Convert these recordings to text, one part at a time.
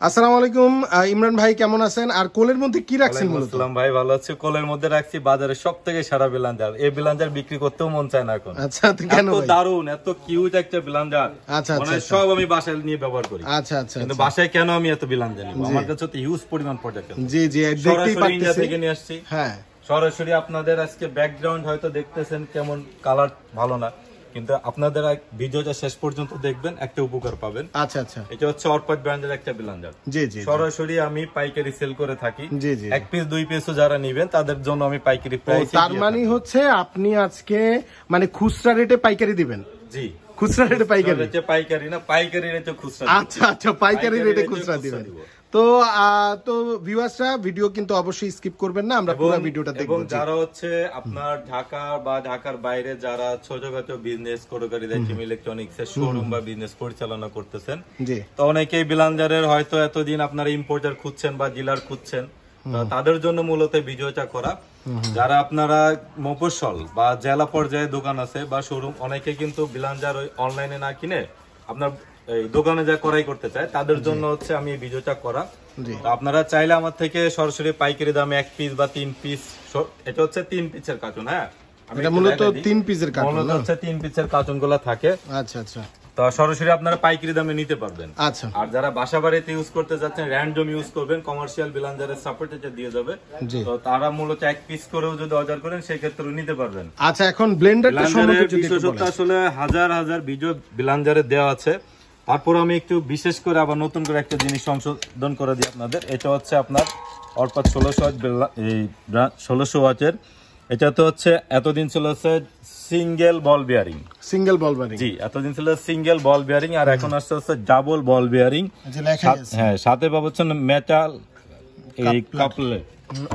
আসসালামু আলাইকুম ইমরান ভাই, কেমন আছেন? আর কোলের মধ্যে কি রাখছেন? মূলত আসসালাম ভাই, ভালো আছি। কোলের মধ্যে রাখছি বাজারে সবথেকে সেরা ব্লেন্ডার। এই ব্লেন্ডার বিক্রি করতেও মন চায় না এখন। আচ্ছা, কেন ভাই? এত দারুন, এত কিউট একটা ব্লেন্ডার। আচ্ছা মানে সব আমি বাসায় নিয়ে ব্যবহার করি। আচ্ছা আচ্ছা, কিন্তু বাসায় কেন আমি এত ব্লেন্ডার নিব? আমার কাছে তো হিউজ পরিমাণ প্রোডাক্ট আছে। জি জি, দেখতেই পাচ্ছেন ইন্ডিয়া থেকে নিয়ে আসছি। হ্যাঁ, সরাসরি আপনাদের আজকে ব্যাকগ্রাউন্ড হয়তো দেখতেছেন কেমন, কালার ভালো না, কিন্তু আপনাদের ভিডিওটা শেষ পর্যন্ত দেখবেন, একটা উপকার পাবেন। আচ্ছা আচ্ছা, এটা হচ্ছে অরপাট ব্র্যান্ডের একটা ব্লেন্ডার। জি জি, সরাসরি আমি পাইকারি সেল করে থাকি। জি জি, এক পিস দুই পিসও যারা নেবেন তাদের জন্য আমি পাইকারি প্রাইসে। তার মানে হচ্ছে আপনি আজকে মানে খুচরা রেটে পাইকারি দিবেন? জি, খুচরা রেটে পাইকারি, পাইকারি না, পাইকারি রেটে খুচরা। আচ্ছা আচ্ছা, পাইকারি রেটে খুচরা দিবেন। তো ভিউয়ার্সরা ভিডিও কিন্তু অবশ্যই স্কিপ করবেন না, আমরা পুরো ভিডিওটা দেখব। এবং যারা হচ্ছে আপনার ঢাকা বা ঢাকার বাইরে যারা ছোটখাটো বিজনেস করোকারি দেখেন, ইলেকট্রনিক্স এর শোরুম বা বিজনেস পরিচালনা করতেছেন, তো অনেকেই ব্লেন্ডারের হয়তো এতদিন আপনারা ইম্পোর্টার খুঁজছেন বা ডিলার খুঁজছেন, তাদের জন্য মূলত ভিডিওটা করা। যারা আপনারা মফস্বল বা জেলা পর্যায়ে দোকান আছে বা শোরুম, অনেকে কিন্তু ব্লেন্ডার অনলাইনে না কিনে আপনার এই দোকানে যা করাই করতে চায়, তাদের জন্য হচ্ছে আমি এই ভিডিওটা করা। আপনারা চাইলে আমার থেকে সরাসরি পাইকারি দামে এক পিস বা 3 পিস, এটা হচ্ছে 3 পিসের কার্টুন। হ্যাঁ, এটা মূলত 3 পিসের কার্টুন, মূলত হচ্ছে 3 পিসের কার্টুনগুলো থাকে। আচ্ছা আচ্ছা, তো সরাসরি আপনারা পাইকারি দামে নিতে পারবেন। আচ্ছা, আর যারা বাসা বাড়িতে ইউজ করতে যাচ্ছেন, র্যান্ডম ইউজ করবেন, কমার্শিয়াল ব্লেন্ডারের সাপোর্ট এটা দিয়ে যাবে, তো তারা মূলত এক পিস করেও যদি অর্ডার করেন সেই ক্ষেত্রেও নিতে পারবেন। আচ্ছা, এখন ব্লেন্ডারটা সম্পর্কে যদি একটু বলেন। আসলে হাজার হাজার ভিডিও ব্লেন্ডারে দেওয়া আছে, তারপর আমি একটু বিশেষ করে আবার নতুন করে একটা জিনিস সংশোধন করে দিই আপনাদের। এটা হচ্ছে আপনার অরপাট 1600 ওয়াটের। এটা তো হচ্ছে এতদিন ছিল হচ্ছে single ball bearing. Single ball bearing, জি, এতদিন ছিল সিঙ্গেল বল বিয়ারিং, আর এখন আসছে হচ্ছে ডাবল বল বিয়ারিং। হ্যাঁ, সাথে পাচ্ছেন মেটাল এই কাপলেট,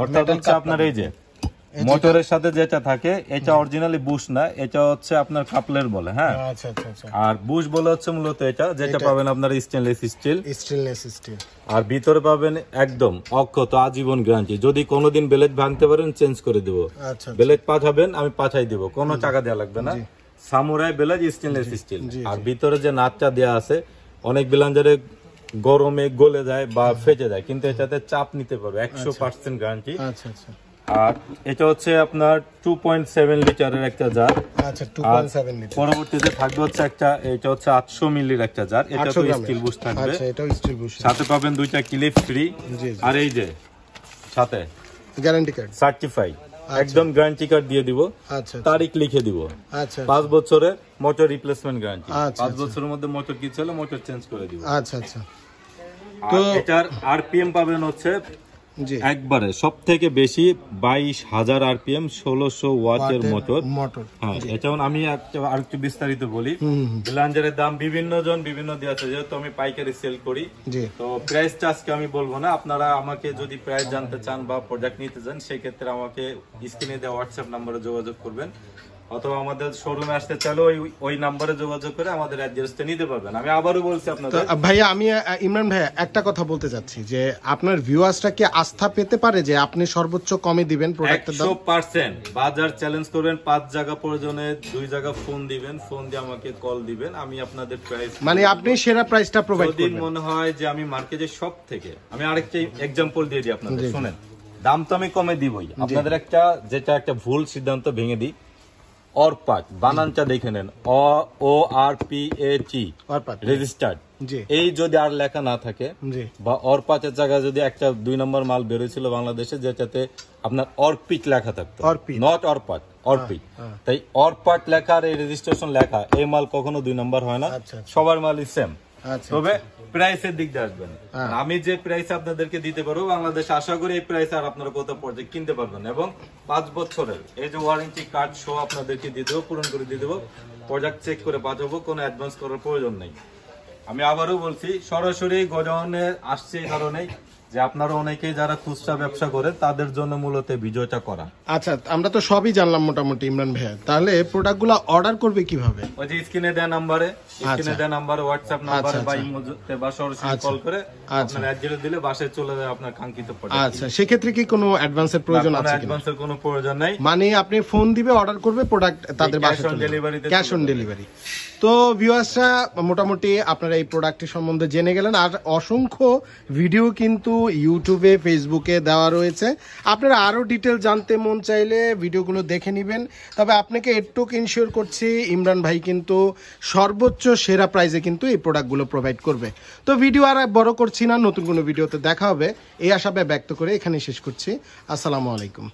অর্থাৎ হচ্ছে আপনার এই যে মোটরের সাথে যেটা থাকে, এটা অরিজিনালি বুশ না, এটা হচ্ছে আপনার কাপলের বলে। হ্যাঁ, আচ্ছা আচ্ছা, আর বুশ বলে হচ্ছে মূলত এটা, যেটা পাবেন আপনার স্টেনলেস স্টিল। আর ভিতরে পাবেন একদম অক্ষত আজীবন গ্যারান্টি। যদি কোনোদিন ব্লেড ভাঙতে পারেন চেঞ্জ করে দেব। ব্লেড পাঠাবেন, আমি পাঠাই দেব, কোনো টাকা দেওয়া লাগবে না। Samurai blade, stainless steel. আর ভিতরে যে নাটটা দেওয়া আছে, অনেক ব্লেন্ডারে গরমে গলে যায় বা ফেটে যায়, কিন্তু এটাতে চাপ নিতে পারবে, 100% গ্যারান্টি। আচ্ছা আচ্ছা, আর এটা হচ্ছে আপনার 2.7 লিটারের একটা জার। আচ্ছা, 2.7 লিটার। পরবর্তীতে থাকবে হচ্ছে একটা, এটা হচ্ছে 800 মিলির একটা জার, এটা তো স্টিল বুশ থাকবে। আচ্ছা, এটাও স্টিল বুশ। সাথে পাবেন দুইটা ক্লিপ ফ্রি, আর এই যে সাথে গ্যারান্টি কার্ড, সার্টিফাইড, একদম গ্যারান্টি কার্ড দিয়ে দিব। আচ্ছা, তারিখ লিখে দিব। আচ্ছা, 5 বছরের মোটর রিপ্লেসমেন্ট গ্যারান্টি। আচ্ছা, 5 বছরের মধ্যে মোটর কিছু হলে মোটর চেঞ্জ করে দিব। আচ্ছা আচ্ছা। তো এটার আরপিএম পাবেন হচ্ছে একবারে সব থেকে বেশি 22,000 আরপিএম, 1600 ওয়াটের মোটর। হ্যাঁ, এটা আমি আরেকটু বিস্তারিত বলি। ব্লেন্ডারের দাম বিভিন্ন জন বিভিন্ন দিয়ে আছে, যেহেতু আমি পাইকারি সেল করি, তো প্রাইসটা আজকে আমি বলবো না। আপনারা আমাকে যদি প্রাইস জানতে চান বা প্রোডাক্ট নিতে চান, সেক্ষেত্রে আমাকে স্ক্রিনে দেওয়া হোয়াটসঅ্যাপ নাম্বারে যোগাযোগ করবেন, অথবা আমাদের শোরুমে আসতে চাইলে ওই নাম্বারে যোগাযোগ করে আমাদের অ্যাড্রেসটা নিতে পারবেন। আমি আবারও বলছি আপনাদের ভাইয়া, আমি ইমরান ভাইয়া একটা কথা বলতে চাচ্ছি যে আপনার ভিউয়ার্সরা কি আস্থা পেতে পারে যে আপনি সর্বোচ্চ কমে দিবেন প্রোডাক্টের দাম? 100% বাজার চ্যালেঞ্জ করবেন। 5 জায়গা প্রয়োজনে 2 জায়গা ফোন দিবেন, ফোন দিয়ে আমাকে কল দিবেন, আমি আপনাদের প্রাইস, মানে আপনি সেরা প্রাইসটা প্রোভাইড করবেন। যদি মনে হয় যে আমি মার্কেটে সব থেকে, আমি আরেকটা एग्जांपल দিয়ে দিই আপনাদের, শুনেন। দাম তো আমি কমে দিবই, আপনাদের যেটা একটা ভুল সিদ্ধান্ত ভেঙে দিই। অরপাট বানানটা দেখে নেন, ORPAT রেজিস্টার্ড। এই যদি আর লেখা না থাকে, বা অরপাটের জায়গায় যদি একটা 2 নম্বর মাল বেরোছিল বাংলাদেশে, যেটাতে আপনার অরপিট লেখা থাকতো, নট অরপাট, অরপিট, তাই অরপাট লেখা আর এই রেজিস্ট্রেশন লেখা, এই মাল কখনো 2 নম্বর হয় না, সবার মালই সেম। তবে প্রাইসের দিক দিয়ে আসবেন, আমি যে প্রাইস আপনাদেরকে দিতে পারবো বাংলাদেশে, আশা করি এই প্রাইসে আর আপনারা কোথাও প্রজেক্ট কিনতে পারবেন। এবং 5 বছরের এই যে ওয়ারেন্টি কার্ড সহ আপনাদেরকে দিয়ে দেবো, পূরণ করে দিয়ে দেবো, প্রোডাক্ট চেক করে পাঠাবো, কোনো অ্যাডভান্স করার প্রয়োজন নেই। আমি আবারও বলছি, সরাসরি গোডাউনে আসছে এই কারণেই যে আপনারা অনেকেই যারা খুচরা ব্যবসা করে তাদের জন্য মূলত ভিডিওটা করা। আচ্ছা, আমরা তো সবই জানলাম মোটামুটি ইমরান ভাইয়া, তাহলে প্রোডাক্টগুলো অর্ডার করবে কিভাবে? ওই যে স্ক্রিনে দেওয়া নাম্বারে, হোয়াটসঅ্যাপ নাম্বারে বা ইমোতে বা সরাসরি কল করে আপনার অ্যাড্রেস দিলে বাসায় চলে যায় আপনার কাঙ্ক্ষিত প্রোডাক্ট। আচ্ছা, সেক্ষেত্রে কি কোনো অ্যাডভান্সের প্রয়োজন আছে? অ্যাডভান্সের কোনো প্রয়োজন নাই, মানে আপনি ফোন দিবে, অর্ডার করবে, প্রোডাক্ট তাদের বাসায় চলে যাবে, ক্যাশ অন ডেলিভারি। তো ভিউয়ার্সরা মোটামুটি আপনারা এই প্রোডাক্টের সম্বন্ধে জেনে গেলেন। আর অসংখ্য ভিডিও কিন্তু ইউটিউবে, ফেসবুকে দেওয়া রয়েছে, আপনারা আরো ডিটেল জানতে মন চাইলে ভিডিওগুলো দেখে নেবেন। তবে আপনাকে এটুক ইনশিওর করছি, ইমরান ভাই কিন্তু সর্বোচ্চ সেরা প্রাইসে কিন্তু এই প্রোডাক্টগুলো প্রোভাইড করবে। তো ভিডিও আর বড় করছি না, নতুন কোনো ভিডিওতে দেখা হবে এই আশা ব্যক্ত করে এখানে শেষ করছি। আসসালামু আলাইকুম।